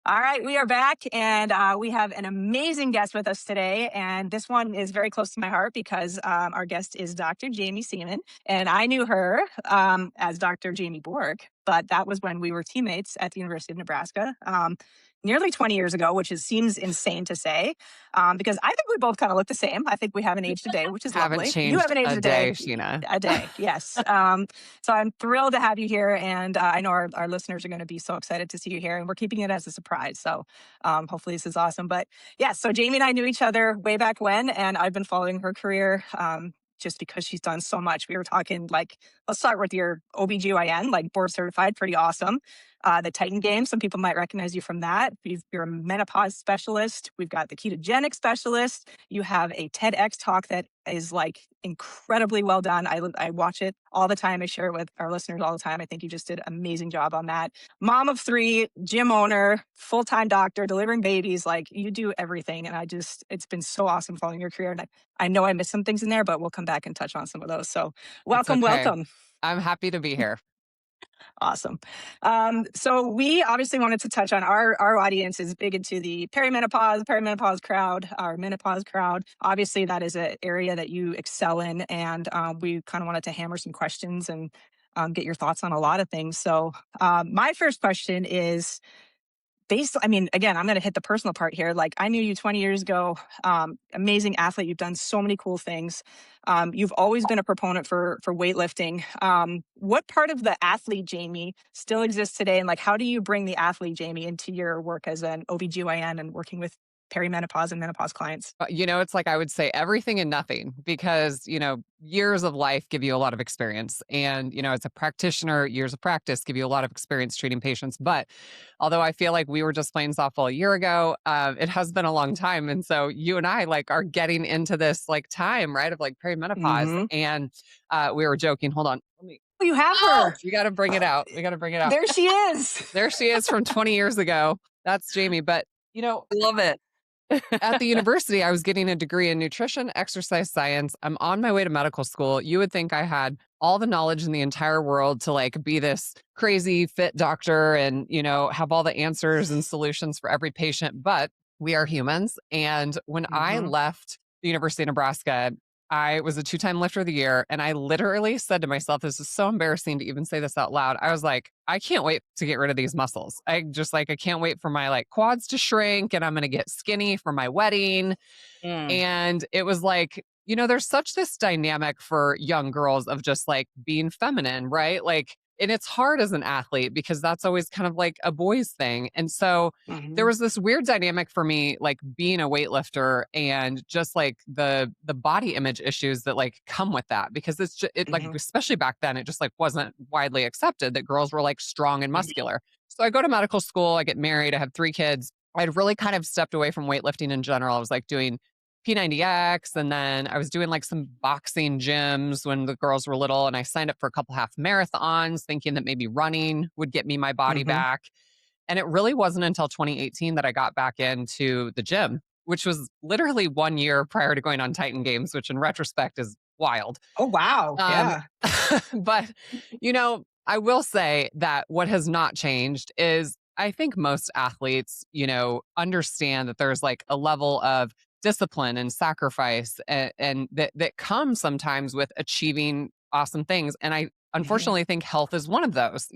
All right, we are back, and we have an amazing guest with us today. And this one is very close to my heart because our guest is Dr. Jaime Seeman, and I knew her as Dr. Jamie Borg, but that was when we were teammates at the University of Nebraska. Nearly 20 years ago, which seems insane to say, because I think we both kind of look the same. I think we have an age today, which is Haven't lovely. You have changed an age a today, day, Sheena. a day, yes. So I'm thrilled to have you here, and I know our listeners are going to be so excited to see you here, and we're keeping it as a surprise. So hopefully this is awesome. But yeah, so Jamie and I knew each other way back when, and I've been following her career just because she's done so much. We were talking like, let's start with your OBGYN, like board certified, pretty awesome. The Titan game, some people might recognize you from that. You're a menopause specialist. We've got the ketogenic specialist. You have a TEDx talk that is like incredibly well done. I watch it all the time. I share it with our listeners all the time. I think you just did an amazing job on that. Mom of three, gym owner, full-time doctor, delivering babies. Like you do everything. And it's been so awesome following your career. And I know I missed some things in there, but we'll come back and touch on some of those. So It's welcome, okay. welcome. I'm happy to be here. Awesome. So we obviously wanted to touch on our audience is big into the perimenopause crowd, our menopause crowd. Obviously, that is an area that you excel in, and we kind of wanted to hammer some questions and get your thoughts on a lot of things. So my first question is again, I'm going to hit the personal part here. Like I knew you 20 years ago, amazing athlete. You've done so many cool things. You've always been a proponent for weightlifting. What part of the athlete Jamie still exists today? And like, how do you bring the athlete Jamie into your work as an OBGYN and working with perimenopause and menopause clients? It's like I would say everything and nothing because, years of life give you a lot of experience. And, as a practitioner, years of practice give you a lot of experience treating patients. But although I feel like we were just playing softball a year ago, it has been a long time. And so you and I like are getting into this like time, right, of like perimenopause. Mm-hmm. And we were joking. Hold on. Oh, you have her. We got to bring it out. We got to bring it out. There she is. There she is from 20 years ago. That's Jamie. But, I love it. at the university, I was getting a degree in nutrition, exercise science. I'm on my way to medical school. You would think I had all the knowledge in the entire world to like be this crazy fit doctor and, have all the answers and solutions for every patient. But we are humans. And when I left the University of Nebraska, I was a 2-time lifter of the year. And I literally said to myself, this is so embarrassing to even say this out loud. I was like, I can't wait to get rid of these muscles. I can't wait for my like quads to shrink and I'm going to get skinny for my wedding. And it was like, there's such this dynamic for young girls of just like being feminine, right? Like, and it's hard as an athlete because that's always kind of like a boy's thing. And so there was this weird dynamic for me, like being a weightlifter and just like the body image issues that like come with that, because it's just, like, especially back then, it just like wasn't widely accepted that girls were like strong and muscular. So I go to medical school, I get married, I have 3 kids. I'd really kind of stepped away from weightlifting in general. I was like doing P90X. And then I was doing like some boxing gyms when the girls were little. And I signed up for a couple half marathons thinking that maybe running would get me my body back. And it really wasn't until 2018 that I got back into the gym, which was literally 1 year prior to going on Titan Games, which in retrospect is wild. Oh, wow. Yeah. But, I will say that what has not changed is I think most athletes, understand that there's like a level of discipline and sacrifice and that comes sometimes with achieving awesome things. And I unfortunately think health is one of those.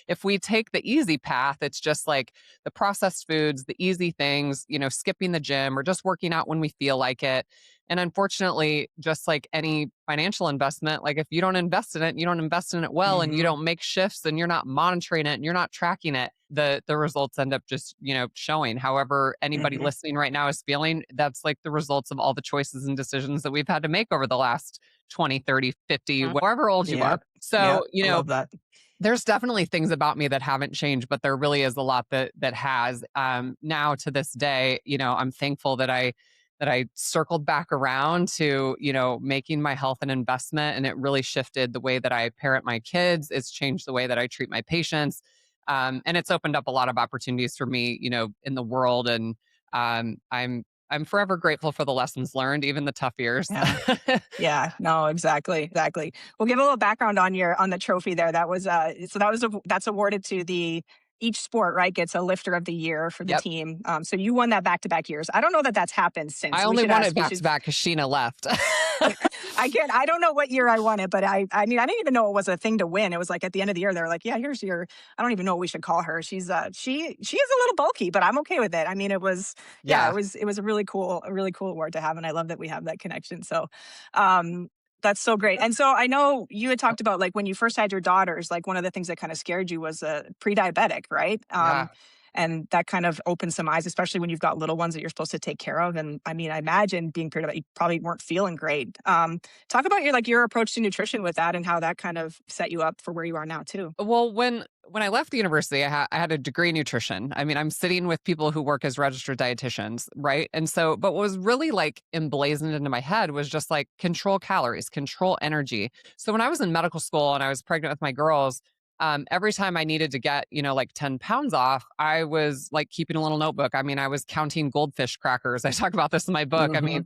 If we take the easy path, it's just like the processed foods, the easy things, skipping the gym or just working out when we feel like it. And unfortunately, just like any financial investment, like if you don't invest in it, you don't invest in it well, and you don't make shifts and you're not monitoring it and you're not tracking it, the results end up just, showing. However, anybody listening right now is feeling, that's like the results of all the choices and decisions that we've had to make over the last 20, 30, 50, whatever old you are. So, I love that. There's definitely things about me that haven't changed, but there really is a lot that has. Now to this day, I'm thankful that I circled back around to, making my health an investment, and it really shifted the way that I parent my kids. It's changed the way that I treat my patients. And it's opened up a lot of opportunities for me, in the world. And I'm forever grateful for the lessons learned, even the tough years. Yeah, no, exactly. We'll give a little background on the trophy there. That was that's awarded to the each sport, right, gets a lifter of the year for the Yep. team. So you won that back-to-back years. I don't know that that's happened since. I We only should won ask, it back to back because Sheena left. I don't know what year I won it, but I mean, I didn't even know it was a thing to win. It was like at the end of the year, they were like, yeah, here's your, I don't even know what we should call her. She is a little bulky, but I'm okay with it. I mean, yeah, Yeah. it was a really cool award to have. And I love that we have that connection. So, um, that's so great. And so I know you had talked about like when you first had your daughters, like one of the things that kind of scared you was pre-diabetic, right? Yeah. And that kind of opened some eyes, especially when you've got little ones that you're supposed to take care of. And I mean, I imagine being pre-diabetic, you probably weren't feeling great. Talk about your approach to nutrition with that and how that kind of set you up for where you are now too. Well, when I left the university, I had a degree in nutrition. I mean, I'm sitting with people who work as registered dietitians, right? And so, but what was really like emblazoned into my head was just like control calories, control energy. So when I was in medical school and I was pregnant with my girls, every time I needed to get, like 10 pounds off, I was like keeping a little notebook. I mean, I was counting goldfish crackers. I talk about this in my book. I Hmm. mean,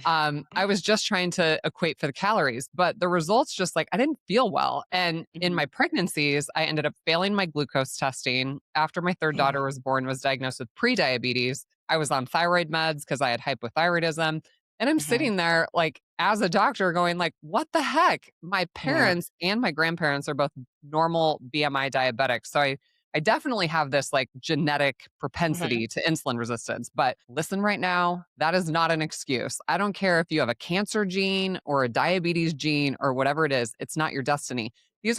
I was just trying to equate for the calories, but the results just like I didn't feel well. And in Hmm. my pregnancies, I ended up failing my glucose testing. After my third daughter was born, was diagnosed with pre-diabetes. I was on thyroid meds because I had hypothyroidism. And I'm Hmm. sitting there like as a doctor going like, what the heck? My Yeah. parents and my grandparents are both normal BMI diabetics. So I definitely have this like genetic Hmm. propensity to insulin resistance. But listen, right now, that is not an excuse. I don't care if you have a cancer gene or a diabetes gene or whatever it is, it's not your destiny. These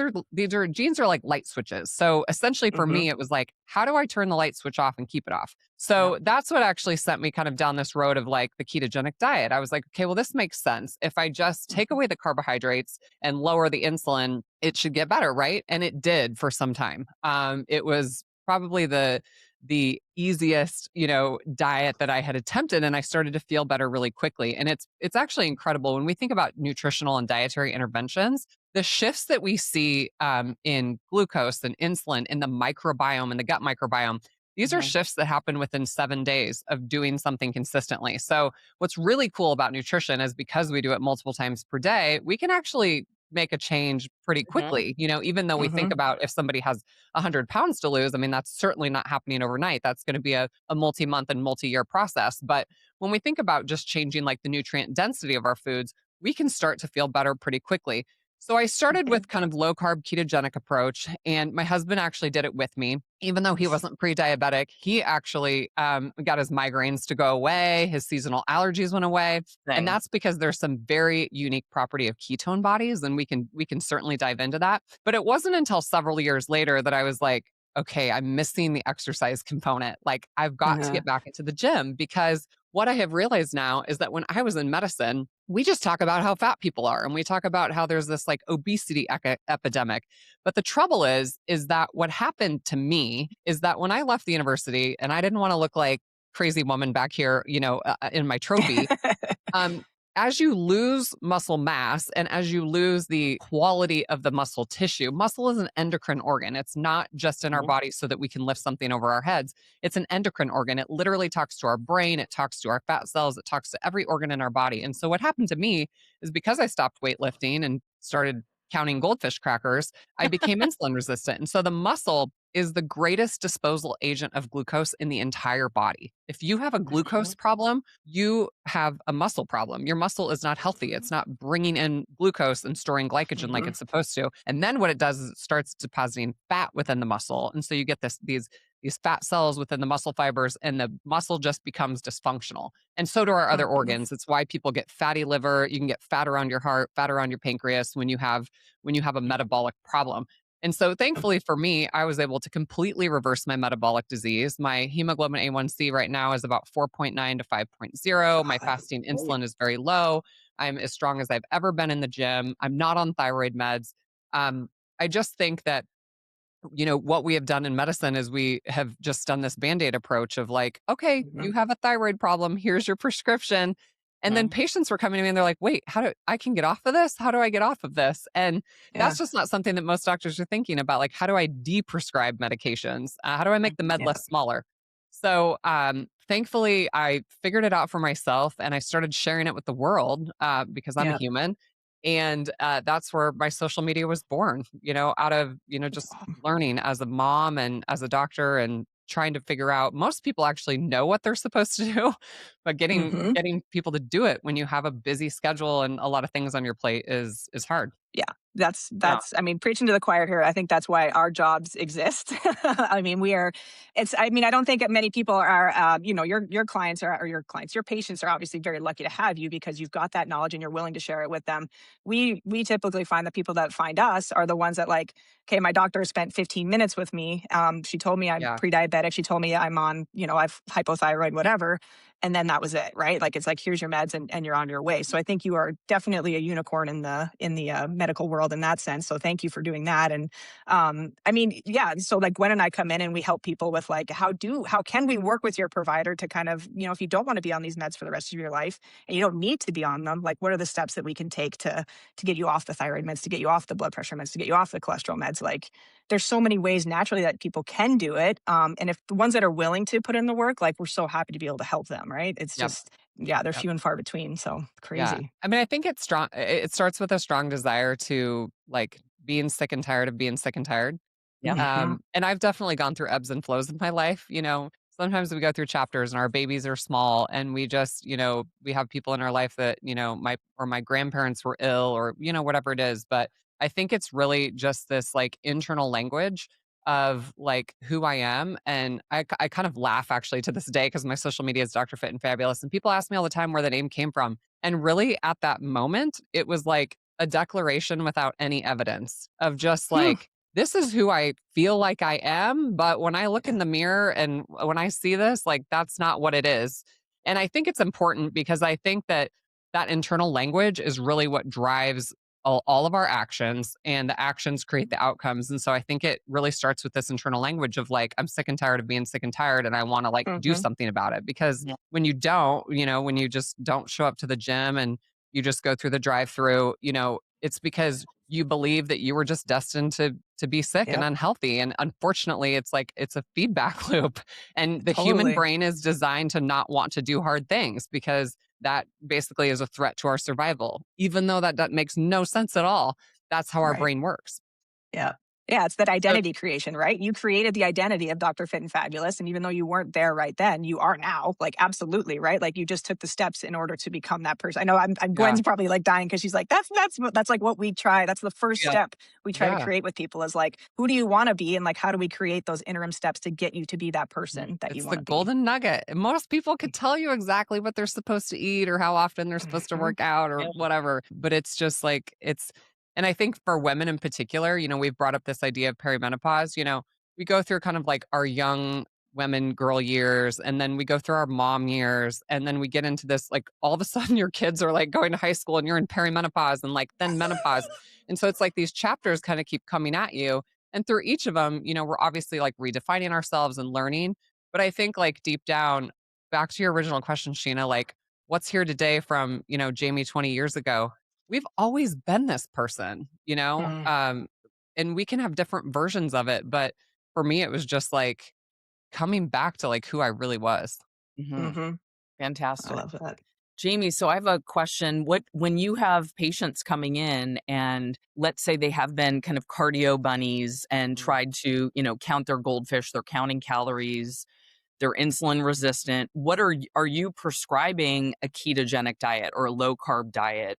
are genes are like light switches. So essentially for Hmm. me, it was like, how do I turn the light switch off and keep it off? Yeah. So that's what actually sent me kind of down this road of like the ketogenic diet. I was like, okay, well, this makes sense. If I just take Hmm. away the carbohydrates and lower the insulin, it should get better, right? And it did for some time. It was probably the easiest, diet that I had attempted, and I started to feel better really quickly. And it's actually incredible when we think about nutritional and dietary interventions. The shifts that we see in glucose and insulin in the microbiome and the gut microbiome, these are Hmm. shifts that happen within 7 days of doing something consistently. So, what's really cool about nutrition is because we do it multiple times per day, we can actually make a change pretty Hmm. quickly. Even though we Hmm. think about if somebody has 100 pounds to lose, I mean, that's certainly not happening overnight. That's going to be a multi month and multi year process. But when we think about just changing like the nutrient density of our foods, we can start to feel better pretty quickly. So I started Okay. with kind of low carb ketogenic approach, and my husband actually did it with me. Even though he wasn't pre-diabetic, he actually got his migraines to go away, his seasonal allergies went away, and Thing. that's because there's some very unique property of ketone bodies, and we can certainly dive into that. But it wasn't until several years later that I was like, okay, I'm missing the exercise component. Like I've got to Uh-huh. get back into the gym because what I have realized now is that when I was in medicine, we just talk about how fat people are and we talk about how there's this like obesity epidemic. But the trouble is that what happened to me is that when I left the university and I didn't want to look like crazy woman back here, in my trophy, um, as you lose muscle mass and as you lose the quality of the muscle tissue, muscle is an endocrine organ. It's not just in our Mhm. body so that we can lift something over our heads. It's an endocrine organ. It literally talks to our brain, it talks to our fat cells, it talks to every organ in our body. And so what happened to me is because I stopped weightlifting and started counting goldfish crackers, I became insulin resistant. And so the muscle is the greatest disposal agent of glucose in the entire body. If you have a glucose Mhm. problem, you have a muscle problem. Your muscle is not healthy. It's not bringing in glucose and storing glycogen like Mhm. it's supposed to. And then what it does is it starts depositing fat within the muscle. And so you get these fat cells within the muscle fibers and the muscle just becomes dysfunctional. And so do our other Mhm. organs. It's why people get fatty liver, you can get fat around your heart, fat around your pancreas when you have a metabolic problem. And so thankfully for me, I was able to completely reverse my metabolic disease. My hemoglobin A1C right now is about 4.9 to 5.0. Wow, My that's fasting great. insulin is very low. I'm as strong as I've ever been in the gym. I'm not on thyroid meds. Um, I just think that what we have done in medicine is we have just done this band-aid approach of like, okay, Mhm. you have a thyroid problem, here's your prescription. And then Mhm. patients were coming to me and they're like, wait, how do I can get off of this? How do I get off of this? And Yeah. that's just not something that most doctors are thinking about. Like, how do I de-prescribe medications? How do I make the med Yeah. less smaller? So thankfully I figured it out for myself and I started sharing it with the world because I'm a Yeah. human. And that's where my social media was born, out of, just learning as a mom and as a doctor and trying to figure out most people actually know what they're supposed to do, but Hmm. getting people to do it when you have a busy schedule and a lot of things on your plate is hard. Yeah, Yeah. I mean, preaching to the choir here. I think that's why our jobs exist. I mean, I mean, I don't think that many people are, your clients or your clients, your patients are obviously very lucky to have you because you've got that knowledge and you're willing to share it with them. We typically find the people that find us are the ones that like, okay, my doctor spent 15 minutes with me. She told me I'm Yeah. pre-diabetic. She told me I'm on, I've hypothyroid, whatever. And then that was it, right? Like it's like here's your meds and you're on your way. So I think you are definitely a unicorn in the medical world in that sense. So thank you for doing that. And I mean, yeah. So like Gwen and I come in and we help people with like how can we work with your provider to kind of if you don't want to be on these meds for the rest of your life and you don't need to be on them, like what are the steps that we can take to get you off the thyroid meds, to get you off the blood pressure meds, to get you off the cholesterol meds, like there's so many ways naturally that people can do it. And if the ones that are willing to put in the work, like we're so happy to be able to help them, right? It's Yep. just, yeah, they're Yep. few and far between. So Yeah. crazy. I mean, I think it's strong. It starts with a strong desire to like being sick and tired of being sick and tired. Yep. Hmm. And I've definitely gone through ebbs and flows in my life. Sometimes we go through chapters and our babies are small and we just, we have people in our life that, my grandparents were ill or, whatever it is. But I think it's really just this like internal language of like who I am. And I kind of laugh actually to this day because my social media is Dr. Fit and Fabulous. And people ask me all the time where the name came from. And really at that moment, it was like a declaration without any evidence of just Hmm. like, this is who I feel like I am. But when I look Yeah. in the mirror and when I see this, like, that's not what it is. And I think it's important because I think that that internal language is really what drives all of our actions, and the actions create the outcomes. And so I think it really starts with this internal language of like, I'm sick and tired of being sick and tired, and I want to like do Hmm. something about it. Because Yeah. when you don't, when you just don't show up to the gym and you just go through the drive through, it's because you believe that you were just destined to be sick and Yep. unhealthy. And unfortunately, it's like it's a feedback loop. And the human Totally. brain is designed to not want to do hard things because that basically is a threat to our survival. Even though that makes no sense at all, that's how our Right. brain works. Yeah. Yeah, it's that So identity creation, right? You created the identity of Dr. Fit and Fabulous. And even though you weren't there right then, you are now. Like, absolutely, right? Like, you just took the steps in order to become that person. I know Yeah. Gwen's probably like dying because she's like, that's like what we try. That's the first yeah. step we try to Yeah. create with people is like, who do you want to be? And like, how do we create those interim steps to get you to be that person that you It's the want to be? golden nugget. And most people could tell you exactly what they're supposed to eat or how often they're supposed to Mhm. work out or Yeah. whatever. But it's just like, and I think for women in particular, we've brought up this idea of perimenopause. We go through kind of like our young women girl years, and then we go through our mom years, and then we get into this like all of a sudden your kids are like going to high school and you're in perimenopause and like then menopause. And so it's like these chapters kind of keep coming at you. And through each of them, we're obviously like redefining ourselves and learning. But I think like deep down, back to your original question, Sheena, like what's here today from, Jamie 20 years ago? We've always been this person, Mm. and we can have different versions of it. But for me, it was just like coming back to like who I really was. Mhm. Mhm. I Fantastic. love that. Jamie, so I have a question. When you have patients coming in and let's say they have been kind of cardio bunnies and Mm. tried to, count their goldfish, they're counting calories, they're insulin resistant. Are you prescribing a ketogenic diet or a low carb diet?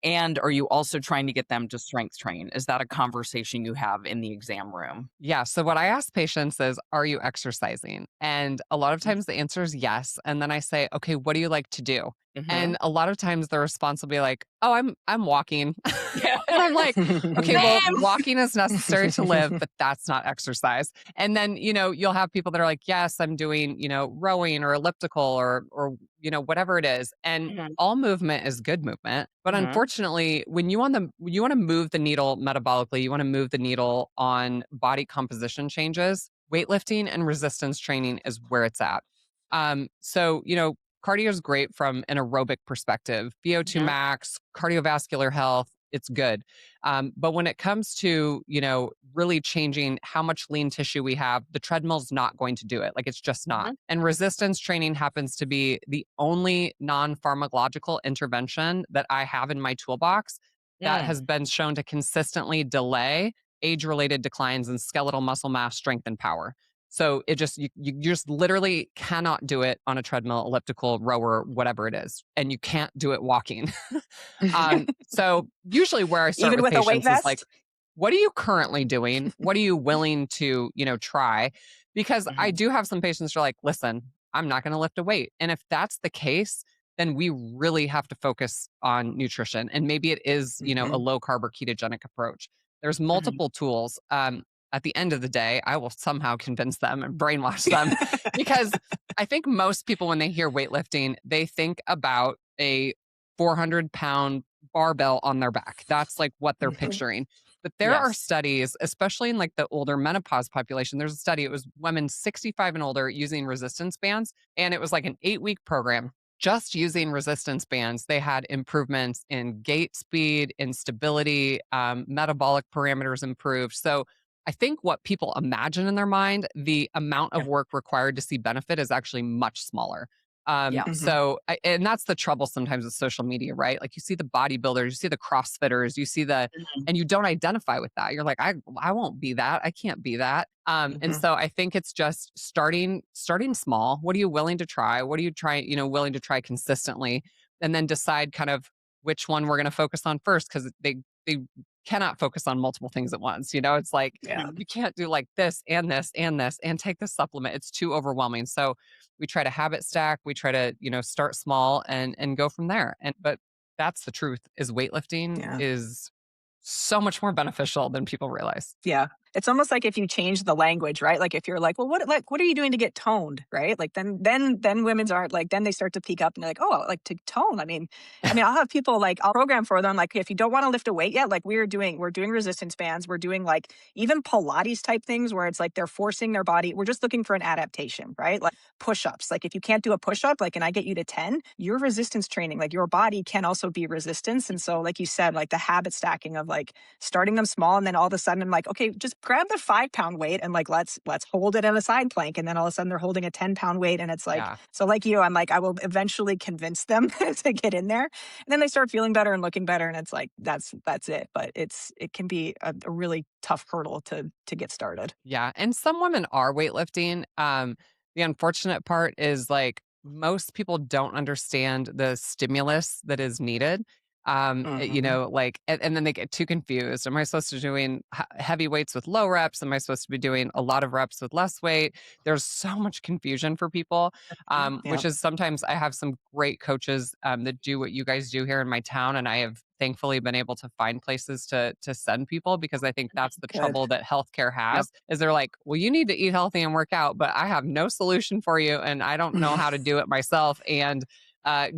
And are you also trying to get them to strength train? Is that a conversation you have in the exam room? Yeah. So what I ask patients is, are you exercising? And a lot of Mm. times the answer is yes. And then I say, okay, what do you like to do? Mhm. And a lot of times the response will be like, oh, I'm walking. Yeah. And I'm like, okay, well, Same. walking is necessary to live, but that's not exercise. And then, you'll have people that are like, yes, I'm doing, rowing or elliptical or, whatever it is. And Mhm. all movement is good movement. But Mhm. unfortunately, when you want to move the needle metabolically, you want to move the needle on body composition changes, weightlifting and resistance training is where it's at. So, cardio is great from an aerobic perspective, VO2 Mhm. max, cardiovascular health, it's good. But when it comes to, really changing how much lean tissue we have, the treadmill's not going to do it. Like it's just not. Mhm. And resistance training happens to be the only non pharmacological intervention that I have in my toolbox that has been shown to consistently delay age-related declines in skeletal muscle mass, strength, and power. So it just you just literally cannot do it on a treadmill, elliptical, rower, whatever it is, and you can't do it walking. So usually where I start Even with with a weight patients is like, vest? what are you currently doing? What are you willing to, try? Because I do have some patients who are like, listen, I'm not going to lift a weight. And if that's the case, then we really have to focus on nutrition. And maybe it is, a low carb or ketogenic approach. There's multiple tools. At the end of the day, I will somehow convince them and brainwash them because I think most people, when they hear weightlifting, they think about a 400-pound barbell on their back. That's like what they're picturing. But there are Yes. studies, especially in like the older menopause population. There's a study, it was women 65 and older using resistance bands, and it was like an 8-week program. Just using resistance bands, they had improvements in gait speed, in stability, metabolic parameters improved. So I think what people imagine in their mind, the amount of work required to see benefit is actually much smaller. Yeah. And that's the trouble sometimes with social media, right? Like you see the bodybuilders, you see the CrossFitters, you see and you don't identify with that. You're like, I won't be that. I can't be that. And so I think it's just starting small. What are you willing to try? What are you willing to try consistently? And then decide kind of which one we're going to focus on first, because they cannot focus on multiple things at once. It's like you can't do like this and this and this and take this supplement. It's too overwhelming. So we try to habit stack. We try to, start small and go from there. But that's the truth, is weightlifting is so much more beneficial than people realize. Yeah. It's almost like if you change the language, right? Like if you're like, well, what are you doing to get toned, right? Like then women's aren't like, then they start to peak up and they're like, oh, like to tone. I mean, I'll have people like, I'll program for them. Like if you don't want to lift a weight yet, like we're doing resistance bands. We're doing like even Pilates type things where it's like they're forcing their body. We're just looking for an adaptation, right? Like push-ups. Like if you can't do a push-up, like, and I get you to 10, your resistance training, like your body can also be resistance. And so like you said, like the habit stacking of like starting them small. And then all of a sudden I'm like, okay, just grab the 5-pound weight and like, let's hold it in a side plank. And then all of a sudden they're holding a 10-pound weight. And it's like, so like you, I'm like, I will eventually convince them to get in there. And then they start feeling better and looking better. And it's like, that's it. But it can be a really tough hurdle to get started. Yeah. And some women are weightlifting. The unfortunate part is like most people don't understand the stimulus that is needed. Like, and then they get too confused. Am I supposed to be doing heavy weights with low reps? Am I supposed to be doing a lot of reps with less weight? There's so much confusion for people, which is sometimes I have some great coaches that do what you guys do here in my town. And I have thankfully been able to find places to send people, because I think that's the trouble that healthcare has is they're like, well, you need to eat healthy and work out, but I have no solution for you. And I don't know how to do it myself. And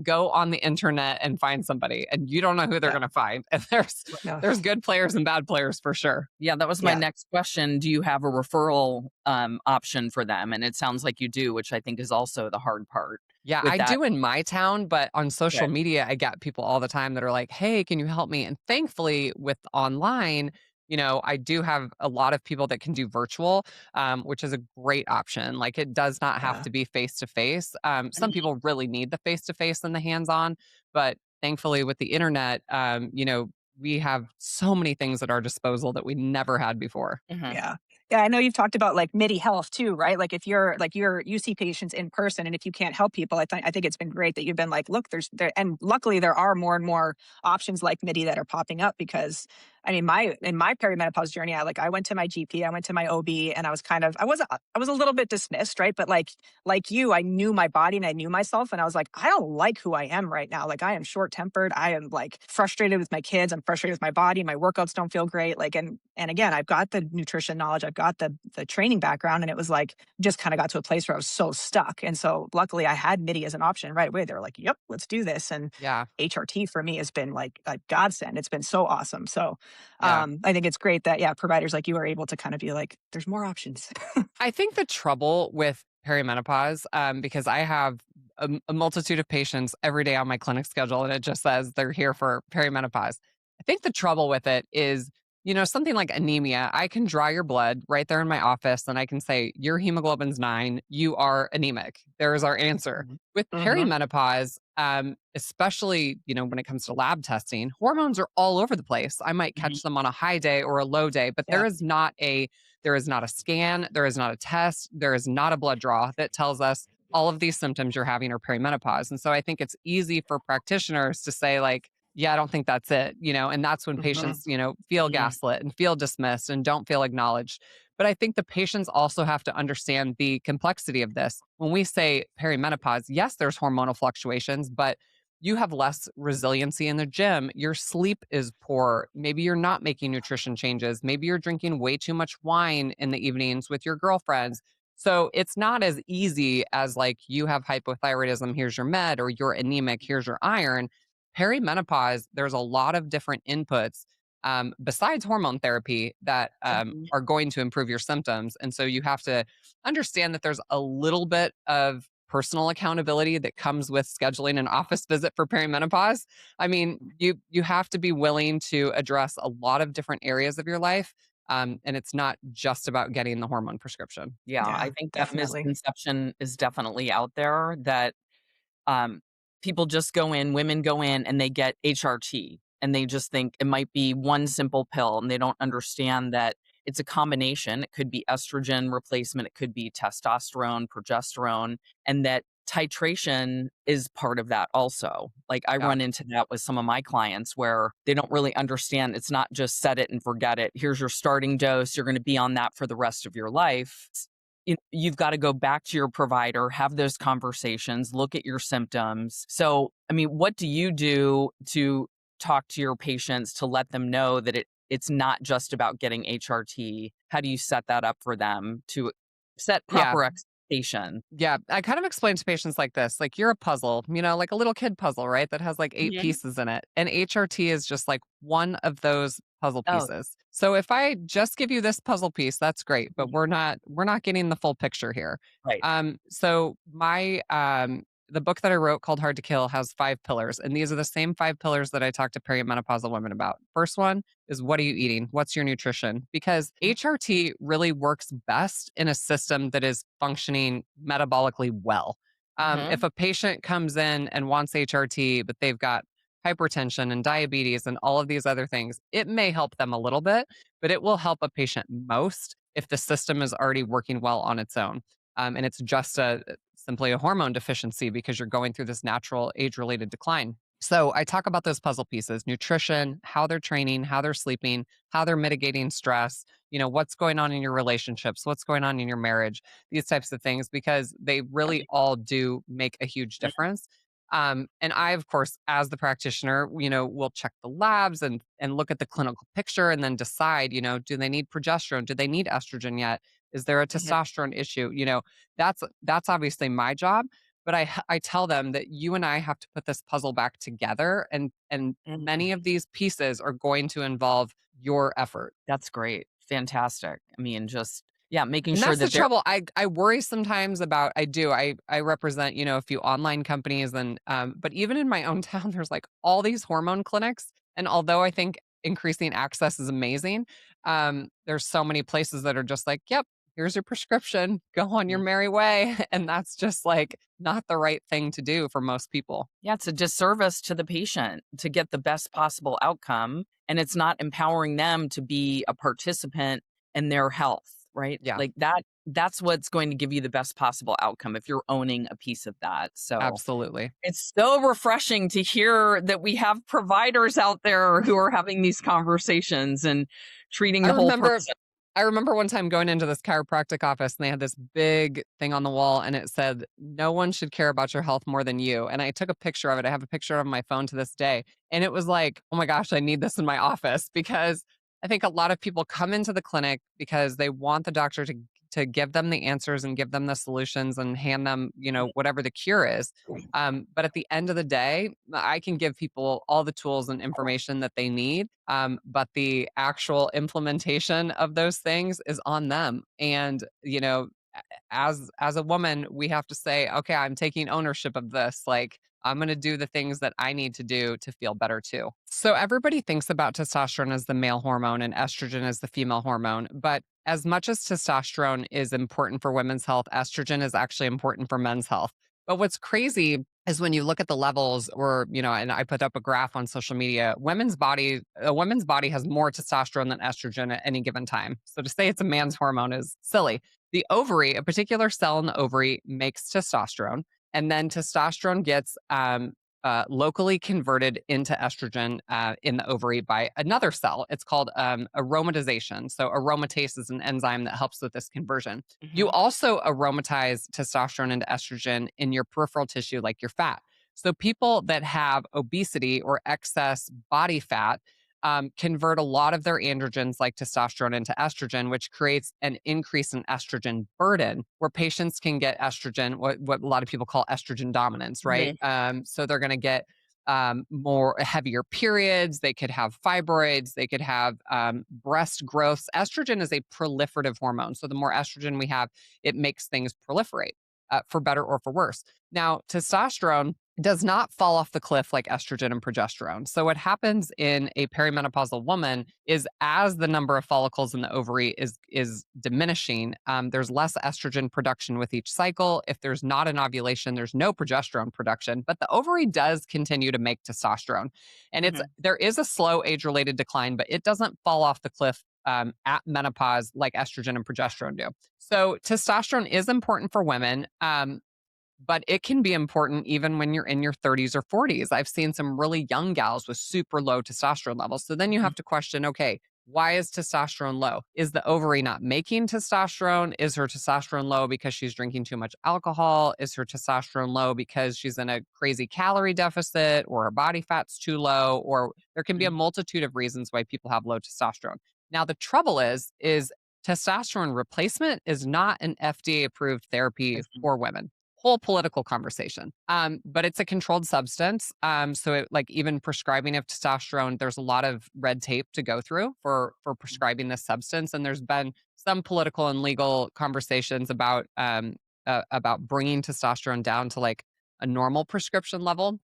go on the internet and find somebody, and you don't know who they're going to find. And there's good players and bad players for sure. Yeah, that was my next question. Do you have a referral option for them? And it sounds like you do, which I think is also the hard part. Yeah, I do in my town, but on social media, I get people all the time that are like, hey, can you help me? And thankfully with online, I do have a lot of people that can do virtual, which is a great option. Like it does not have to be face to face. Some people really need the face to face and the hands on, but thankfully with the internet, we have so many things at our disposal that we never had before. Yeah. Yeah, I know you've talked about like MIDI health too, right? Like if you see patients in person, and if you can't help people, I think it's been great that you've been like, look, and luckily there are more and more options like MIDI that are popping up, because in my perimenopause journey, I went to my GP, I went to my OB, and I was a little bit dismissed, right? But like you, I knew my body and I knew myself, and I was like, I don't like who I am right now. Like I am short tempered. I am like frustrated with my kids. I'm frustrated with my body. My workouts don't feel great. Like, and again, I've got the nutrition knowledge. I've got the training background, and it was like, just kind of got to a place where I was so stuck. And so luckily I had MIDI as an option right away. They were like, yep, let's do this. And HRT for me has been like a godsend. It's been so awesome. So I think it's great that, providers like you are able to kind of be like, there's more options. I think the trouble with perimenopause, because I have a multitude of patients every day on my clinic schedule, and it just says they're here for perimenopause. I think the trouble with it is Something like anemia, I can draw your blood right there in my office and I can say, your hemoglobin's 9, you are anemic. There is our answer. Mhm. With Mm-hmm. perimenopause, especially, when it comes to lab testing, hormones are all over the place. I might Mhm. catch them on a high day or a low day, but Yeah. there is not a scan, there is not a test, there is not a blood draw that tells us all of these symptoms you're having are perimenopause. And so I think it's easy for practitioners to say, like, yeah, I don't think that's it, and that's when Mm-hmm. patients, feel Mhm. gaslit and feel dismissed and don't feel acknowledged. But I think the patients also have to understand the complexity of this. When we say perimenopause, yes, there's hormonal fluctuations, but you have less resiliency in the gym. Your sleep is poor. Maybe you're not making nutrition changes. Maybe you're drinking way too much wine in the evenings with your girlfriends. So it's not as easy as like you have hypothyroidism, here's your med, or you're anemic, here's your iron. Perimenopause, there's a lot of different inputs besides hormone therapy that Mhm. are going to improve your symptoms. And so you have to understand that there's a little bit of personal accountability that comes with scheduling an office visit for perimenopause. I mean, you have to be willing to address a lot of different areas of your life. And it's not just about getting the hormone prescription. Yeah, Yeah, I think that definitely. misconception is definitely out there that um, people just go in, women go in and they get HRT and they just think it might be one simple pill and they don't understand that it's a combination. It could be estrogen replacement, it could be testosterone, progesterone, and that titration is part of that also. Like I Yeah. run into that with some of my clients where they don't really understand it's not just set it and forget it. Here's your starting dose. You're going to be on that for the rest of your life. You've got to go back to your provider, have those conversations, look at your symptoms. So, I mean, what do you do to talk to your patients to let them know that it's not just about getting HRT? How do you set that up for them to set Yeah. proper expectation? Yeah, I kind of explain to patients like this, like you're a puzzle, like a little kid puzzle, right? That has like 8 Mhm. pieces in it. And HRT is just like one of those puzzle Oh, pieces. So if I just give you this puzzle piece, that's great, but mhm. we're not getting the full picture here. Right. So my the book that I wrote called Hard to Kill has 5 pillars, and these are the same 5 pillars that I talk to perimenopausal women about. First one is, what are you eating? What's your nutrition? Because HRT really works best in a system that is functioning metabolically well. If Mhm. a patient comes in and wants HRT, but they've got hypertension and diabetes and all of these other things, it may help them a little bit, but it will help a patient most if the system is already working well on its own. And it's just simply a hormone deficiency because you're going through this natural age related decline. So I talk about those puzzle pieces: nutrition, how they're training, how they're sleeping, how they're mitigating stress, what's going on in your relationships, what's going on in your marriage, these types of things, because they really all do make a huge difference. And I, of course, as the practitioner, will check the labs and look at the clinical picture and then decide, do they need progesterone? Do they need estrogen yet? Is there a Mhm. testosterone issue? That's obviously my job, but I tell them that you and I have to put this puzzle back together, and Mhm. many of these pieces are going to involve your effort. That's great. Fantastic. I mean, just yeah, making And sure that's the that they're trouble. I worry sometimes about, I represent, a few online companies, and but even in my own town there's like all these hormone clinics, and although I think increasing access is amazing, there's so many places that are just like, yep, here's your prescription, go on your merry way, and that's just like not the right thing to do for most people. yeah, it's a disservice to the patient to get the best possible outcome, and it's not empowering them to be a participant in their health, right? Yeah, Like that's what's going to give you the best possible outcome if you're owning a piece of that. So, absolutely. it's so refreshing to hear that we have providers out there who are having these conversations and treating I the whole remember person. I remember one time going into this chiropractic office and they had this big thing on the wall and it said, "No one should care about your health more than you." And I took a picture of it. I have a picture on my phone to this day. And it was like, oh my gosh, I need this in my office, because I think a lot of people come into the clinic because they want the doctor to give them the answers and give them the solutions and hand them, whatever the cure is. But at the end of the day, I can give people all the tools and information that they need. But the actual implementation of those things is on them. And, as a woman, we have to say, okay, I'm taking ownership of this. Like, I'm going to do the things that I need to do to feel better too. So everybody thinks about testosterone as the male hormone and estrogen as the female hormone. But as much as testosterone is important for women's health, estrogen is actually important for men's health. But what's crazy is when you look at the levels, or, and I put up a graph on social media, a woman's body has more testosterone than estrogen at any given time. So to say it's a man's hormone is silly. The ovary, a particular cell in the ovary, makes testosterone, and then testosterone gets locally converted into estrogen in the ovary by another cell. It's called aromatization. So aromatase is an enzyme that helps with this conversion. You also aromatize testosterone into estrogen in your peripheral tissue, like your fat. So people that have obesity or excess body fat convert a lot of their androgens like testosterone into estrogen, which creates an increase in estrogen burden where patients can get estrogen, what a lot of people call estrogen dominance, right? So they're going to get more heavier periods. They could have fibroids. They could have breast growths. Estrogen is a proliferative hormone. So the more estrogen we have, it makes things proliferate for better or for worse. Now, testosterone does not fall off the cliff like estrogen and progesterone. So what happens in a perimenopausal woman is as the number of follicles in the ovary is diminishing, there's less estrogen production with each cycle. If there's not an ovulation, there's no progesterone production, but the ovary does continue to make testosterone. And there is a slow age-related decline, but it doesn't fall off the cliff at menopause like estrogen and progesterone do. So testosterone is important for women. But it can be important even when you're in your 30s or 40s. I've seen some really young gals with super low testosterone levels. So then you have to question, okay, why is testosterone low? Is the ovary not making testosterone? Is her testosterone low because she's drinking too much alcohol? Is her testosterone low because she's in a crazy calorie deficit, or her body fat's too low? Or there can be a multitude of reasons why people have low testosterone. Now, the trouble is testosterone replacement is not an FDA approved therapy for women. Whole political conversation. But it's a controlled substance. So like even prescribing of testosterone, there's a lot of red tape to go through for prescribing this substance. And there's been some political and legal conversations about bringing testosterone down to like a normal prescription level.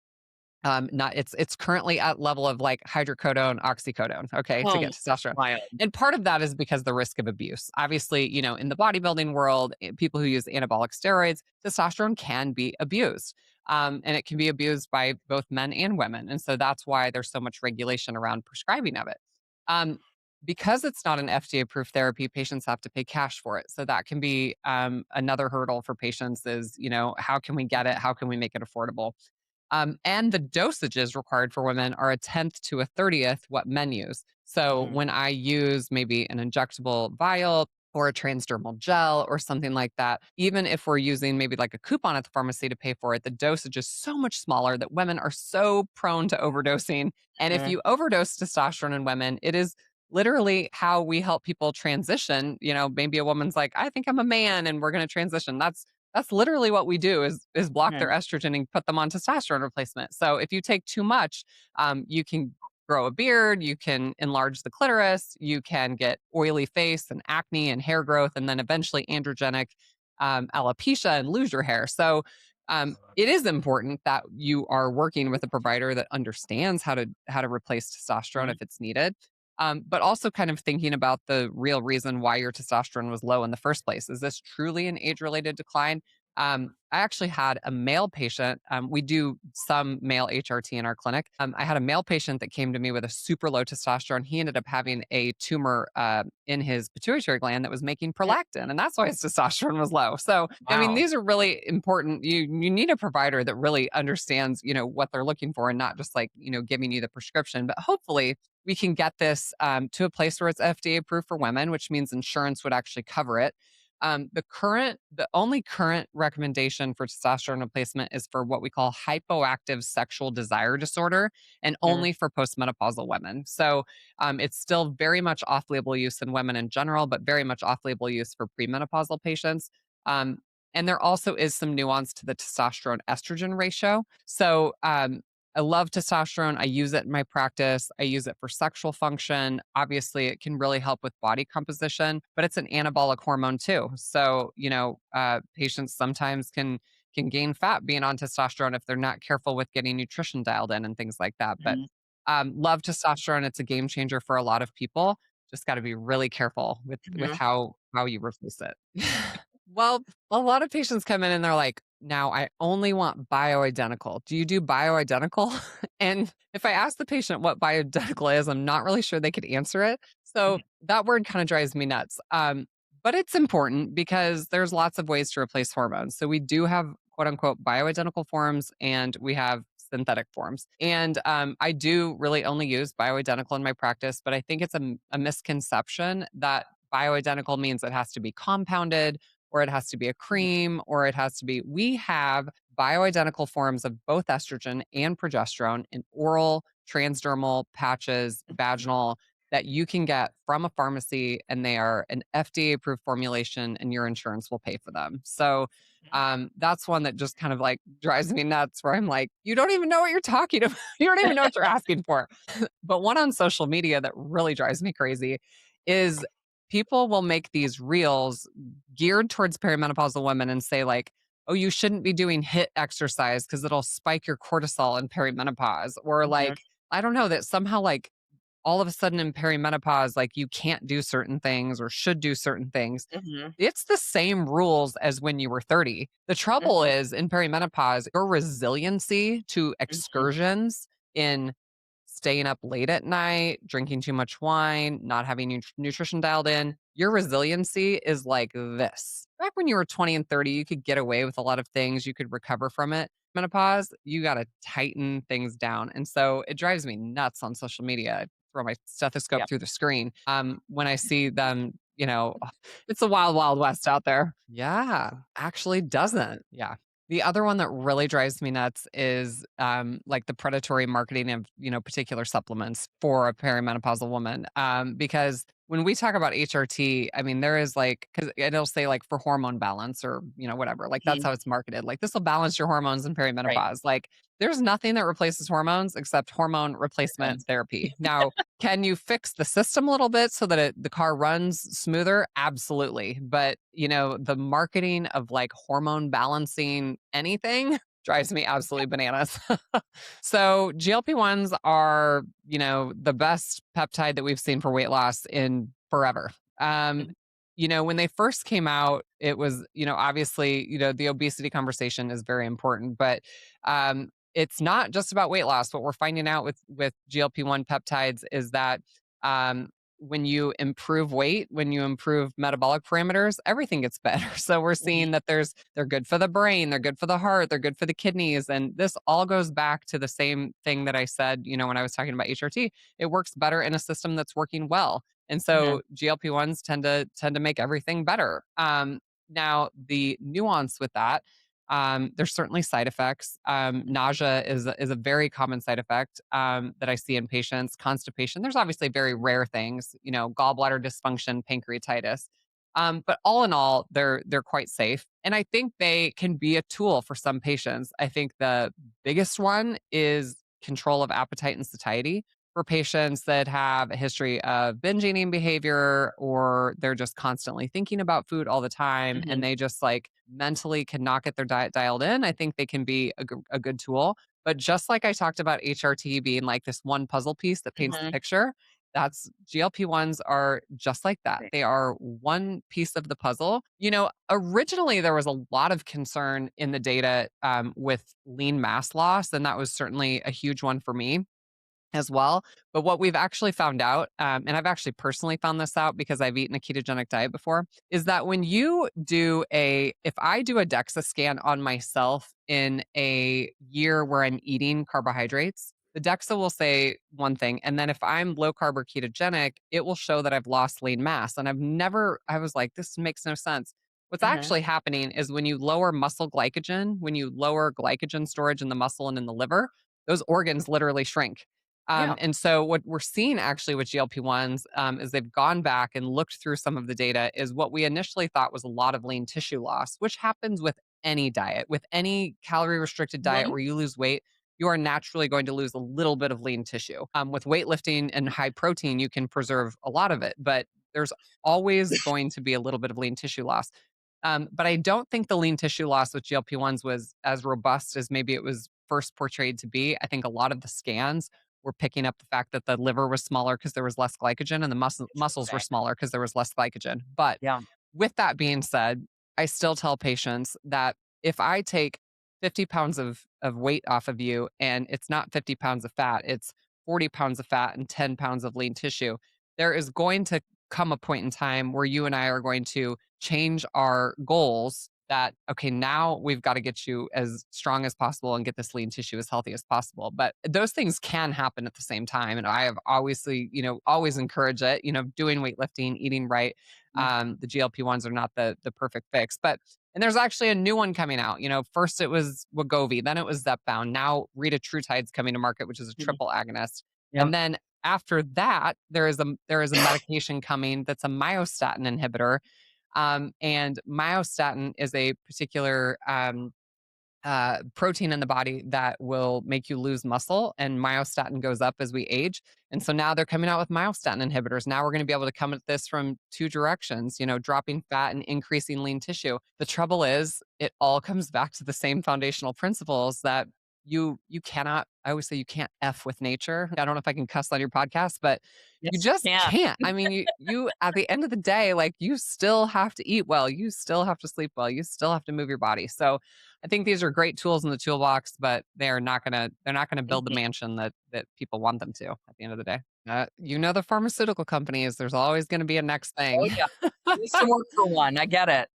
Not it's currently at level of like hydrocodone, oxycodone, okay, to get testosterone. Wild. And part of that is because the risk of abuse. Obviously, in the bodybuilding world, people who use anabolic steroids, testosterone can be abused. And it can be abused by both men and women. And so that's why there's so much regulation around prescribing of it. Because it's not an FDA approved therapy, patients have to pay cash for it. So that can be another hurdle for patients is, how can we get it? How can we make it affordable? And the dosages required for women are a 10th to a 30th what men use. So when I use maybe an injectable vial or a transdermal gel or something like that, even if we're using maybe like a coupon at the pharmacy to pay for it, the dosage is so much smaller that women are so prone to overdosing. And if you overdose testosterone in women, it is literally how we help people transition. Maybe a woman's like, I think I'm a man and we're going to transition. That's literally what we do is block their estrogen and put them on testosterone replacement. So if you take too much, you can grow a beard, you can enlarge the clitoris, you can get oily face and acne and hair growth, and then eventually androgenic alopecia and lose your hair. So it is important that you are working with a provider that understands how to replace testosterone if it's needed. But also kind of thinking about the real reason why your testosterone was low in the first place. Is this truly an age-related decline? I actually had a male patient. We do some male HRT in our clinic. I had a male patient that came to me with a super low testosterone. He ended up having a tumor in his pituitary gland that was making prolactin, and that's why his testosterone was low. So, I mean, these are really important. You need a provider that really understands, what they're looking for, and not just like, giving you the prescription. But hopefully, we can get this to a place where it's FDA approved for women, which means insurance would actually cover it. The only current recommendation for testosterone replacement is for what we call hypoactive sexual desire disorder, and only for postmenopausal women. So it's still very much off-label use in women in general, but very much off-label use for premenopausal patients. And there also is some nuance to the testosterone estrogen ratio. So I love testosterone. I use it in my practice. I use it for sexual function. Obviously, it can really help with body composition, but it's an anabolic hormone too. So, patients sometimes can gain fat being on testosterone if they're not careful with getting nutrition dialed in and things like that. But Mhm. love testosterone. It's a game changer for a lot of people. Just got to be really careful with Mhm. how you replace it. Well, a lot of patients come in and they're like, now I only want bioidentical. Do you do bioidentical? And if I ask the patient what bioidentical is, I'm not really sure they could answer it. So Mhm. that word kind of drives me nuts. But it's important because there's lots of ways to replace hormones. So we do have quote unquote bioidentical forms and we have synthetic forms. And I do really only use bioidentical in my practice, but I think it's a misconception that bioidentical means it has to be compounded or it has to be a Mhm. cream, or it has to be. We have bioidentical forms of both estrogen and progesterone in oral, transdermal, patches, vaginal that you can get from a pharmacy, and they are an FDA approved formulation, and your insurance will pay for them. So that's one that just kind of like drives me nuts where I'm like, you don't even know what you're talking about. You don't even know what you're asking for. But one on social media that really drives me crazy is people will make these reels geared towards perimenopausal women and say like, "Oh, you shouldn't be doing HIIT exercise because it'll spike your cortisol in perimenopause," or Mhm. like, I don't know, that somehow like all of a sudden in perimenopause, like you can't do certain things or should do certain things. Mhm. It's the same rules as when you were 30. The trouble Mhm. is in perimenopause, your resiliency to Mhm. excursions in staying up late at night, drinking too much wine, not having nutrition dialed in, your resiliency is like this. Back when you were 20 and 30, you could get away with a lot of things, you could recover from it. Menopause, you got to tighten things down. And so it drives me nuts on social media. I throw my stethoscope Yep. through the screen when I see them, it's a wild, wild west out there. Yeah, actually doesn't. Yeah. The other one that really drives me nuts is like the predatory marketing of, particular supplements for a perimenopausal woman. Because when we talk about HRT, I mean, there is like, because it'll say like for hormone balance or, whatever, like that's Mhm. how it's marketed. Like this will balance your hormones in Right. perimenopause. Like there's nothing that replaces hormones except hormone replacement Hormones. therapy. Now, can you fix the system a little bit so that the car runs smoother? Absolutely. But, the marketing of like hormone balancing anything drives me absolutely bananas. So, GLP-1s are, the best peptide that we've seen for weight loss in forever. Um, Mhm. when they first came out, it was, obviously, the obesity conversation is very important, but it's not just about weight loss. What we're finding out with GLP-1 peptides is that when you improve weight, when you improve metabolic parameters, everything gets better. So we're Mhm. seeing that they're good for the brain, they're good for the heart, they're good for the kidneys, and this all goes back to the same thing that I said, when I was talking about HRT. It works better in a system that's working well. And Mhm. so GLP-1s tend to make everything better. Now the nuance with that, there's certainly side effects. Nausea is a very common side effect that I see in patients. Constipation. There's obviously very rare things, gallbladder dysfunction, pancreatitis. But all in all, they're quite safe, and I think they can be a tool for some patients. I think the biggest one is control of appetite and satiety for patients that have a history of binge eating behavior or they're just constantly thinking about food all the time and Mhm. they just like mentally cannot get their diet dialed in. I think they can be a good tool. But just like I talked about HRT being like this one puzzle piece that paints the Mhm. picture, that's GLP-1s are just like that. Right. They are one piece of the puzzle. Originally there was a lot of concern in the data with lean mass loss, and that was certainly a huge one for me as well. But what we've actually found out, and I've actually personally found this out because I've eaten a ketogenic diet before, is that when you if I do a DEXA scan on myself in a year where I'm eating carbohydrates, the DEXA will say one thing. And then if I'm low carb or ketogenic, it will show that I've lost lean mass. And I was like, this makes no sense. What's Mhm. actually happening is when you lower muscle glycogen, when you lower glycogen storage in the muscle and in the liver, those organs literally shrink. Yeah. And so what we're seeing actually with GLP-1s is they've gone back and looked through some of the data is what we initially thought was a lot of lean tissue loss, which happens with any diet, with any calorie restricted diet Mhm. where you lose weight. you are naturally going to lose a little bit of lean tissue. With weightlifting and high protein, you can preserve a lot of it, but there's always going to be a little bit of lean tissue loss. But I don't think the lean tissue loss with GLP-1s was as robust as maybe it was first portrayed to be. I think a lot of the scans were picking up the fact that the liver was smaller because there was less glycogen and the muscles were Interesting. smaller because there was less glycogen. But Yeah. with that being said, I still tell patients that if I take 50 pounds of weight off of you and it's not 50 pounds of fat, it's 40 pounds of fat and 10 pounds of lean tissue, there is going to come a point in time where you and I are going to change our goals that, okay, now we've got to get you as strong as possible and get this lean tissue as healthy as possible. But those things can happen at the same time. And I have obviously, always encourage it, doing weightlifting, eating right. Mm. The GLP-1s are not the perfect fix, but and there's actually a new one coming out. First it was Wegovy, then it was Zepbound. Now retatrutide's coming to market, which is a Mhm. triple agonist. Yep. And then after that, there is a medication coming that's a myostatin inhibitor. And myostatin is a particular protein in the body that will make you lose muscle, and myostatin goes up as we age. And so now they're coming out with myostatin inhibitors. Now we're going to be able to come at this from two directions, dropping fat and increasing lean tissue. The trouble is, it all comes back to the same foundational principles that you cannot. I always say you can't F with nature. I don't know if I can cuss on your podcast, but you Yes, just you can. can't. I mean, you at the end of the day, like you still have to eat well, you still have to sleep well, you still have to move your body. So I think these are great tools in the toolbox, but they're not gonna build the Mhm. mansion that people want them to at the end of the day. The pharmaceutical companies, there's always gonna be a next Oh, thing. yeah. I used to work for one. I get it.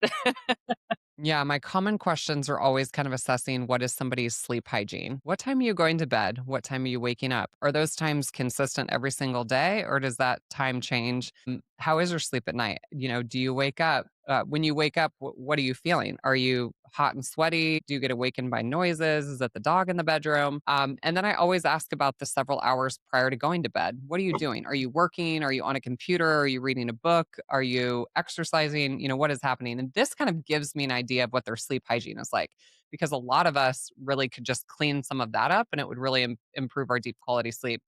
Yeah, my common questions are always kind of assessing what is somebody's sleep hygiene. What time are you going to bed? What time are you waking up? Are those times consistent every single day, or does that time change? How is your sleep at night? Do you wake up? When you wake up, what are you feeling? Are you hot and sweaty? Do you get awakened by noises? Is it the dog in the bedroom? And then I always ask about the several hours prior to going to bed. What are you doing? Are you working? Are you on a computer? Are you reading a book? Are you exercising? What is happening? And this kind of gives me an idea of what their sleep hygiene is like, because a lot of us really could just clean some of that up and it would really improve our deep quality sleep.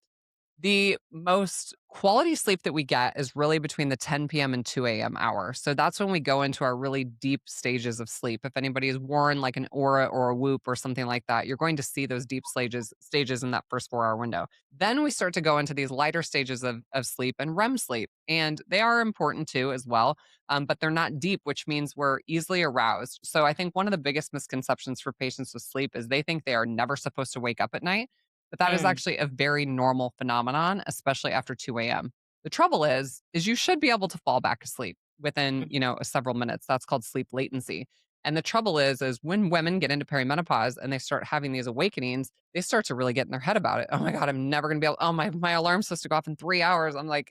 The most quality sleep that we get is really between the 10 p.m. and 2 a.m. hour. So that's when we go into our really deep stages of sleep. If anybody has worn like an aura or a whoop or something like that, you're going to see those deep stages in that first 4 hour window. Then we start to go into these lighter stages of sleep and REM sleep. And they are important too, as well. But they're not deep, which means we're easily aroused. So I think one of the biggest misconceptions for patients with sleep is they think they are never supposed to wake up at night, but that is Mm. actually a very normal phenomenon, especially after 2 a.m. The trouble is you should be able to fall back asleep within, Mhm. several minutes. That's called sleep latency. And the trouble is when women get into perimenopause and they start having these awakenings, they start to really get in their head about it. Oh my God, I'm never gonna be able, oh my alarm's supposed to go off in 3 hours. I'm like,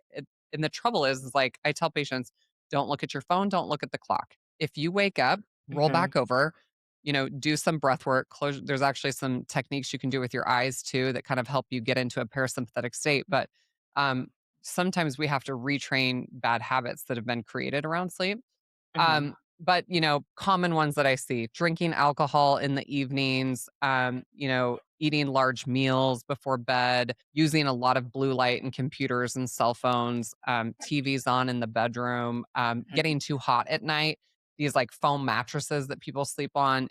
and the trouble is like I tell patients, don't look at your phone, don't look at the clock. If you wake up, roll Mhm. back over, do some breath work. Close. There's actually some techniques you can do with your eyes too that kind of help you get into a parasympathetic state. But um, sometimes we have to retrain bad habits that have been created around sleep. Mhm. But common ones that I see: drinking alcohol in the evenings, eating large meals before bed, using a lot of blue light and computers and cell phones, TVs on in the bedroom, Mhm. getting too hot at night, these like foam mattresses that people sleep on.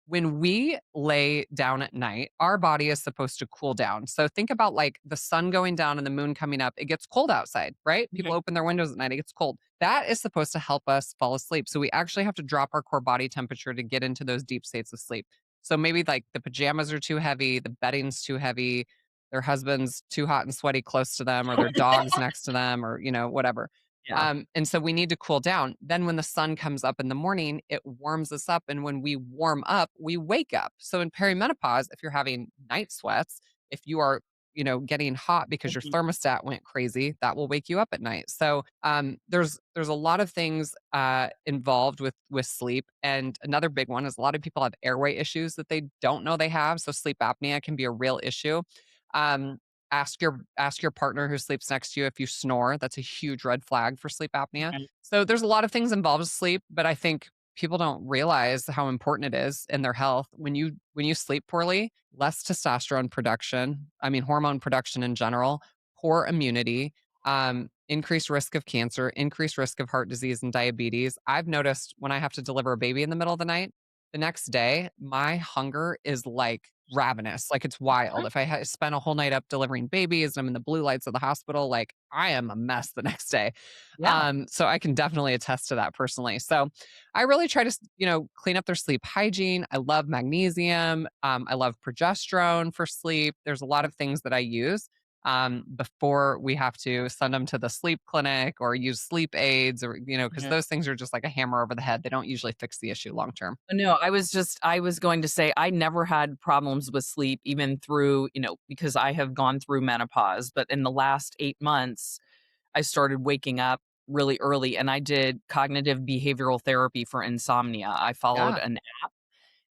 When we lay down at night, our body is supposed to cool down. So think about like the sun going down and the moon coming up. It gets cold outside, right? People Mhm. open their windows at night, it gets cold. That is supposed to help us fall asleep. So we actually have to drop our core body temperature to get into those deep states of sleep. So maybe like the pajamas are too heavy, the bedding's too heavy, their husband's too hot and sweaty close to them, or their dog's next to them, or whatever. Yeah. And so we need to cool down. Then when the sun comes up in the morning, it warms us up. And when we warm up, we wake up. So in perimenopause, if you're having night sweats, if you are, getting hot because your Mhm. thermostat went crazy, that will wake you up at night. So there's a lot of things involved with sleep. And another big one is a lot of people have airway issues that they don't know they have. So sleep apnea can be a real issue. Um, ask your partner who sleeps next to you if you snore. That's a huge red flag for sleep apnea. Mhm. So there's a lot of things involved with sleep, but I think people don't realize how important it is in their health. When you sleep poorly, less testosterone production, I mean hormone production in general, poor immunity, increased risk of cancer, increased risk of heart disease and diabetes. I've noticed when I have to deliver a baby in the middle of the night, the next day, my hunger is like ravenous. Like it's wild. Mhm. If spent a whole night up delivering babies and I'm in the blue lights of the hospital, like I am a mess the next day. Yeah. So I can definitely attest to that personally. So I really try to, clean up their sleep hygiene. I love magnesium. I love progesterone for sleep. There's a lot of things that I use before we have to send them to the sleep clinic or use sleep aids or, because Mhm. those things are just like a hammer over the head. They don't usually fix the issue long term. No, I was going to say I never had problems with sleep even through, because I have gone through menopause, but in the last 8 months, I started waking up really early and I did cognitive behavioral therapy for insomnia. I followed Yeah. an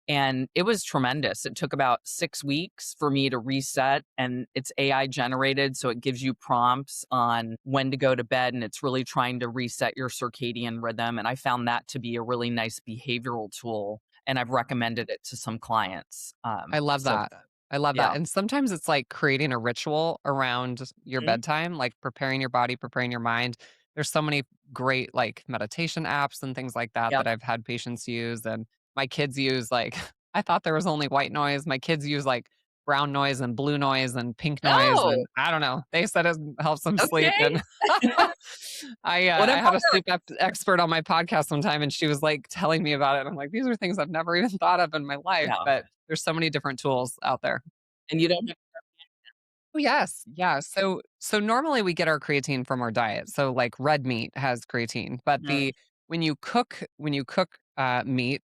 and it was tremendous. It took about 6 weeks for me to reset, and it's AI generated, so it gives you prompts on when to go to bed, and it's really trying to reset your circadian rhythm, and I found that to be a really nice behavioral tool, and I've recommended it to some clients. I love So that. I love that. yeah. And sometimes it's like creating a ritual around your Mhm. bedtime, like preparing your body, preparing your mind. There's so many great like meditation apps and things like that Yep. that I've had patients use. And my kids use like, I thought there was only white noise. My kids use like brown noise and blue noise and pink noise. Oh, And I don't know. They said it helps them sleep. okay. And I Whatever had a sleep works. expert on my podcast one time, and she was like telling me about it. And I'm like, these are things I've never even thought of in my life, Yeah, but there's so many different tools out there. and you don't have. Oh, yes. Yeah. So normally we get our creatine from our diet. So like red meat has creatine, but Mhm. when you cook meat,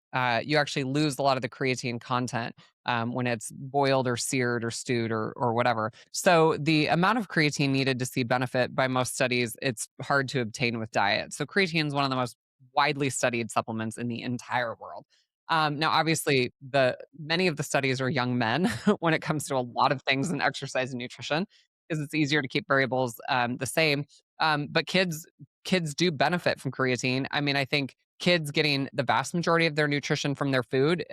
you actually lose a lot of the creatine content when it's boiled or seared or stewed or whatever. So the amount of creatine needed to see benefit by most studies, it's hard to obtain with diet. So creatine is one of the most widely studied supplements in the entire world. Now, obviously, the many of the studies are young men when it comes to a lot of things in exercise and nutrition, because it's easier to keep variables the same. But kids do benefit from creatine. I mean, I think kids getting the vast majority of their nutrition from their food.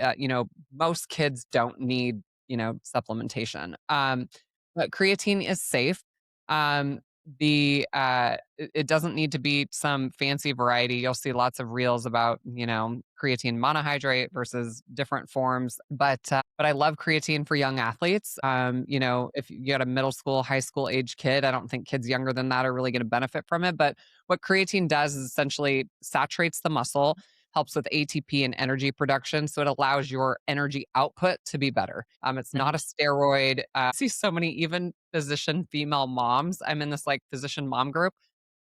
Most kids don't need supplementation. But creatine is safe. Um, it doesn't need to be some fancy variety. You'll see lots of reels about, creatine monohydrate versus different forms. But I love creatine for young athletes. If you got a middle school, high school age kid, I don't think kids younger than that are really going to benefit from it. But what creatine does is essentially saturates the muscle, helps with ATP and energy production. So it allows your energy output to be better. It's not a Mhm. steroid. I see so many even physician female moms. I'm in this like physician mom group.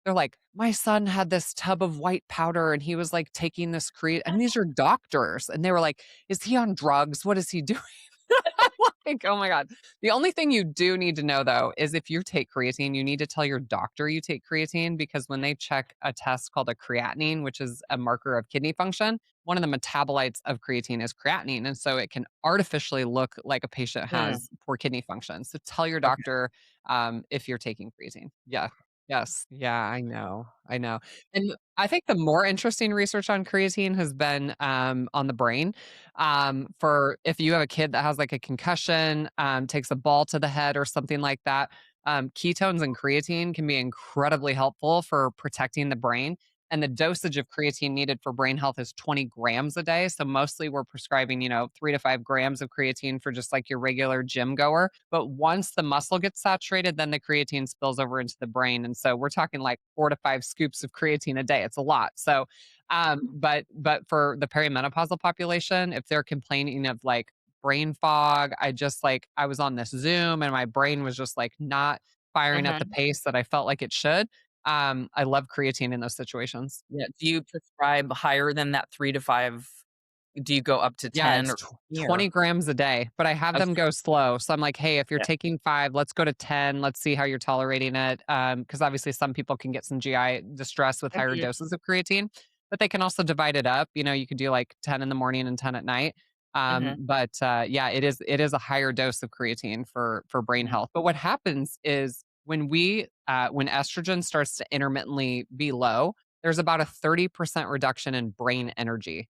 They're like, my son had this tub of white powder and he was like taking this create, and these are doctors. And they were like, is he on drugs? What is he doing? I'm like, oh my God. The only thing you do need to know though is if you take creatine, you need to tell your doctor you take creatine, because when they check a test called a creatinine, which is a marker of kidney function, one of the metabolites of creatine is creatinine. And so it can artificially look like a patient Mm, has poor kidney function. So tell your okay. doctor if you're taking creatine. Yeah. Yes. Yeah, I know. I know. And I think the more interesting research on creatine has been on the brain. For if you have a kid that has like a concussion, takes a ball to the head or something like that, ketones and creatine can be incredibly helpful for protecting the brain. And the dosage of creatine needed for brain health is 20 grams a day. So mostly we're prescribing, 3 to 5 grams of creatine for just like your regular gym goer. But once the muscle gets saturated, then the creatine spills over into the brain. And so we're talking like 4 to 5 scoops of creatine a day. It's a lot. So but for the perimenopausal population, if they're complaining of like brain fog, I was on this Zoom and my brain was just like not firing at the Mhm. pace that I felt like it should. I love creatine in those situations. Yeah, do you prescribe higher than that 3 to 5? Do you go up to Yeah, 10 it's or 20 or 20 grams a day, but I have them okay, go slow. So I'm like, hey, if you're yeah. taking 5, let's go to 10. Let's see how you're tolerating it. Because obviously some people can get some GI distress with higher Mhm, doses of creatine, but they can also divide it up. You could do like 10 in the morning and 10 at night. mhm, Yeah, it is a higher dose of creatine for brain mhm, health. But what happens is when estrogen starts to intermittently be low, there's about a 30% reduction in brain energy.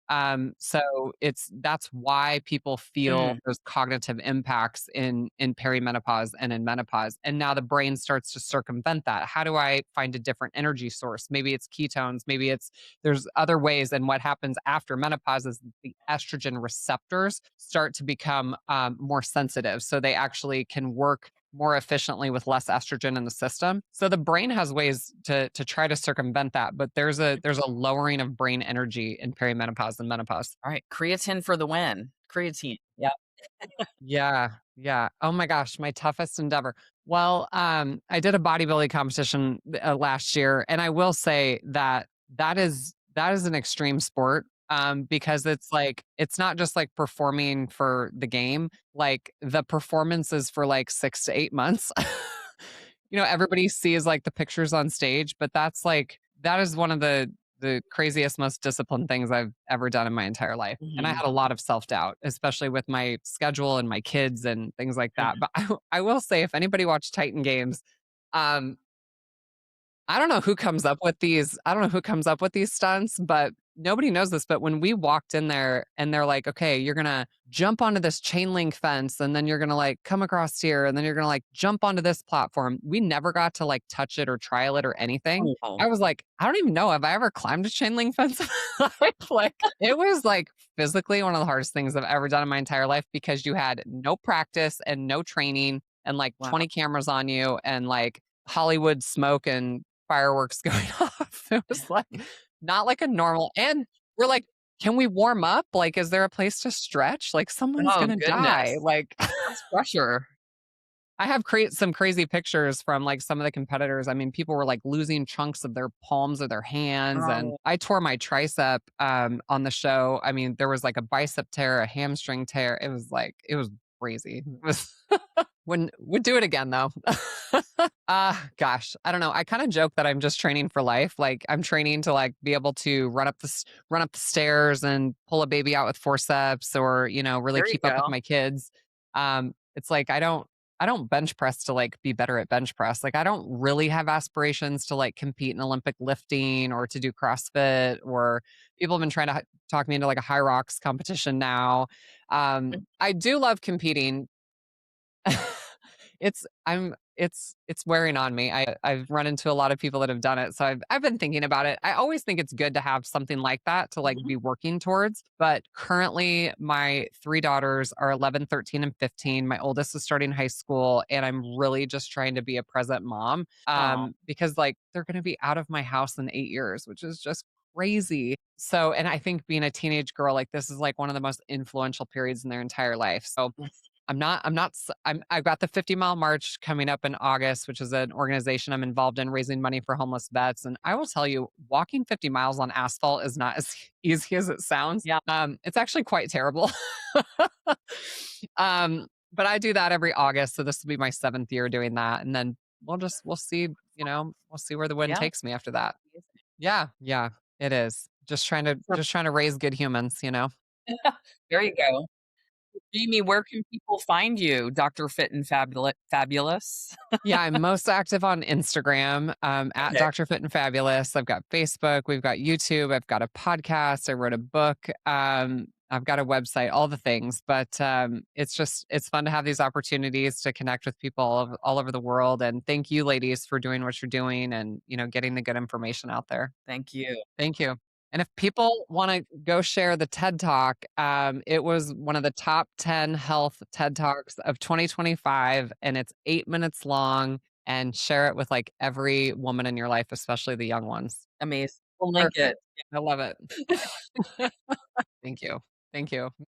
So that's why people feel Mm, those cognitive impacts in perimenopause and in menopause. And now the brain starts to circumvent that. How do I find a different energy source? Maybe it's ketones, maybe there's other ways. And what happens after menopause is the estrogen receptors start to become more sensitive. So they actually can work more efficiently with less estrogen in the system. So the brain has ways to try to circumvent that, but there's a lowering of brain energy in perimenopause and menopause. all right. Creatine for the win. Creatine. Yeah. Yeah, yeah. Oh my gosh, my toughest endeavor. Well, I did a bodybuilding competition last year, and I will say that that is an extreme sport. Because it's like it's not just like performing for the game. Like the performance is for like 6 to 8 months. Everybody sees like the pictures on stage, but that is one of the craziest, most disciplined things I've ever done in my entire life. And I Mhm, had a lot of self-doubt, especially with my schedule and my kids and things like that. mhm. But I will say if anybody watched Titan Games, um, I don't know who comes up with these stunts, but nobody knows this, but when we walked in there and they're like, "Okay, you're gonna jump onto this chain link fence, and then you're gonna, like, come across here, and then you're gonna, like, jump onto this platform." We never got to, like, touch it or trial it or anything. Oh, I was like, "I don't even know, have I ever climbed a chain link fence in my life?" Like, it was, like, physically one of the hardest things I've ever done in my entire life because you had no practice and no training and, like, wow. 20 cameras on you and, like, Hollywood smoke and fireworks going off. It was like not like a normal and we're like, "Can we warm up? Like, is there a place to stretch? Like, someone's Oh, gonna die." goodness. Like, That's pressure. I have some crazy pictures from, like, some of the competitors. I mean, people were, like, losing chunks of their palms of their hands, and Oh, I tore my tricep, on the show. I mean, there was, like, a bicep tear, a hamstring tear. It was crazy. It was would do it again, though. Gosh, I don't know. I kinda joke that I'm just training for life. Like, I'm training to, like, be able to run up the stairs and pull a baby out with forceps or, really there you keep up with go. my kids. It's like I don't bench press to, like, be better at bench press. Like, I don't really have aspirations to, like, compete in Olympic lifting or to do CrossFit or people have been trying to talk me into, like, a high rocks competition now. I do love competing. It's wearing on me. I've run into a lot of people that have done it, so I've been thinking about it. I always think it's good to have something like that to, like, Mhm. be working towards, but currently my 3 daughters are 11, 13, and 15. My oldest is starting high school, and I'm really just trying to be a present mom, Aw, because, like, they're gonna be out of my house in 8 years, which is just crazy. So and I think being a teenage girl, like, this is, like, one of the most influential periods in their entire life. So yes. I've got the 50-mile march coming up in August, which is an organization I'm involved in raising money for homeless vets. And I will tell you, walking 50 miles on asphalt is not as easy as it sounds. Yeah, It's actually quite terrible. But I do that every August. So this will be my 7th year doing that. And then we'll see, we'll see where the wind yeah. takes me after that. Yeah. Yeah, it is. So Just trying to raise good humans. there you go. Jamie, where can people find you, Dr. Fit and Fabulous? Yeah, I'm most active on Instagram, at Okay, Dr. Fit and Fabulous. I've got Facebook, we've got YouTube, I've got a podcast, I wrote a book, I've got a website, all the things. But it's fun to have these opportunities to connect with people all over the world. And thank you, ladies, for doing what you're doing and getting the good information out there. thank you. Thank you. And if people want to go share the TED Talk, it was one of the top 10 health TED Talks of 2025, and it's 8 minutes long. And share it with like every woman in your life, especially the young ones. Amazing. We'll link Perfect. it. I love it. Thank you. Thank you.